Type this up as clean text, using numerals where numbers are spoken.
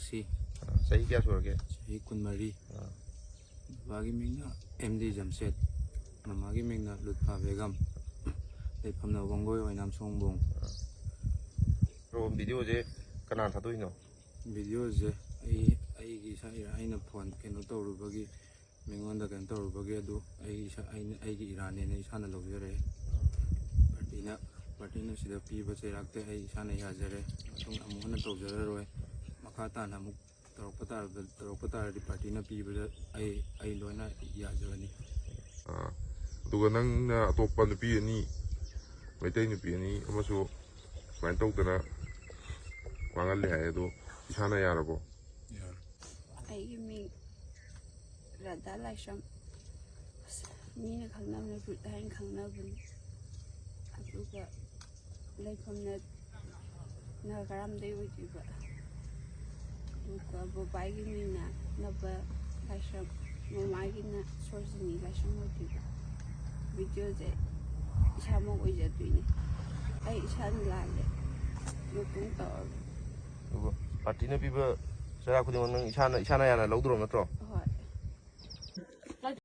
ꯕꯛꯁꯤ ꯆꯍꯤ ꯀꯌꯥ ꯁꯨꯔꯒꯦ ꯆꯍꯤ 12 ꯕꯥꯕꯥꯒꯤ ꯃꯤꯡꯅ MD ꯖꯝꯁꯦꯠ ꯃꯃꯥꯒꯤ ꯃꯤꯡꯅ ꯂꯨꯠꯐꯥ ꯕꯦꯒꯝ ꯂꯩꯐꯝꯅ ꯋꯥꯡꯒꯣꯏ ꯑꯣꯏꯅꯥꯝ ꯁꯣꯡꯕꯣꯡ ꯚꯤꯗꯤꯑꯣꯁꯦ ꯀꯅꯥ ꯊꯥꯗꯣꯛꯏꯅꯣ ꯚꯤꯗꯤꯑꯣꯁꯦ ꯑꯩꯒꯤ ꯏꯁꯥ ꯑꯩꯅ ꯐꯣꯟ ꯀꯩꯅꯣ ꯇꯧꯔꯨꯕꯒꯤ ꯃꯤꯉꯣꯟꯗ ꯀꯩꯅꯣ ꯇꯧꯔꯨꯕꯒꯤ ꯑꯗꯨ ꯑꯩꯒꯤ ꯏꯔꯥꯟꯅꯦꯅ ꯏꯁꯥꯅ ꯂꯧꯖꯔꯦ ꯄꯥꯔꯇꯤꯅ ꯁꯤꯗ ꯄꯤꯕ ꯆꯩꯔꯥꯛꯇ ꯑꯩ ꯏꯁꯥꯅ ꯌꯥꯖꯔꯦ ꯃꯇꯨꯡ ꯑꯃꯨꯛ ꯍꯟꯅ ꯇꯧꯖꯔꯔꯣꯏ ꯃꯈꯥ ꯇꯥꯅ ꯑꯃꯨꯛ ꯇꯧꯔꯛꯄ ꯇꯥꯔꯗꯤ ꯄꯥꯔꯇꯤꯅ ꯄꯤꯕꯗ ꯑꯩ ꯂꯣꯏꯅ ꯌꯥꯖꯒꯅꯤ ꯑꯗꯨꯒ ꯅꯪꯅ ꯑꯇꯣꯞꯄ ꯅꯨꯄꯤ ꯑꯅꯤ ꯃꯩꯇꯩ ꯅꯨꯄꯤ ꯑꯅꯤ ꯑꯃꯁꯨ ꯁꯨꯃꯥꯏꯅ ꯇꯧꯗꯅ ꯋꯥꯡꯍꯜꯂꯦ ꯍꯥꯏ ꯑꯗꯣ ꯏꯁꯥꯅ ꯌꯥꯔꯕꯣ ꯑꯩꯒꯤ ꯃꯤꯡ ꯔꯥꯙꯥ ꯂꯥꯏꯁ꯭ꯔꯝ ꯃꯤꯅ ꯈꯪꯅꯕꯅ ꯔꯨꯠ ꯍꯥꯏꯅ ꯈꯪꯅꯕꯅꯤ ꯑꯗꯨꯒ ꯂꯩꯐꯝꯅ ꯅꯥꯒꯥꯔꯥꯝꯗꯩ ꯑꯣꯏꯗꯣꯏꯕ ꯑꯗꯨꯒ ꯕꯕꯥꯒꯤ ꯃꯤꯡꯅ ꯅꯕ ꯂꯥꯏꯁ꯭ꯔꯝ ꯃꯃꯥꯒꯤꯅ ꯁꯣꯔꯖꯤꯅꯤ ꯂꯥꯏꯁ꯭ꯔꯝ ꯑꯣꯏꯗꯣꯏꯕ ꯚꯤꯗꯤꯑꯣꯁꯦ ꯏꯁꯥꯃꯛ ꯑꯣꯏꯖꯗꯣꯏꯅꯦ ꯑꯩ ꯏꯁꯥꯅ ꯂꯥꯜꯂꯦ ꯃꯇꯨꯡ ꯇꯧꯔꯒ ꯑꯗꯨꯒ ꯄꯥꯔꯇꯤꯅ ꯄꯤꯕ ꯆꯩꯔꯥꯛ ꯈꯨꯗꯤꯡꯃꯛ ꯅꯪ ꯏꯁꯥꯅ ꯌꯥꯅ ꯂꯧꯗ꯭ꯔꯣ ꯅꯠꯇ꯭ꯔꯣ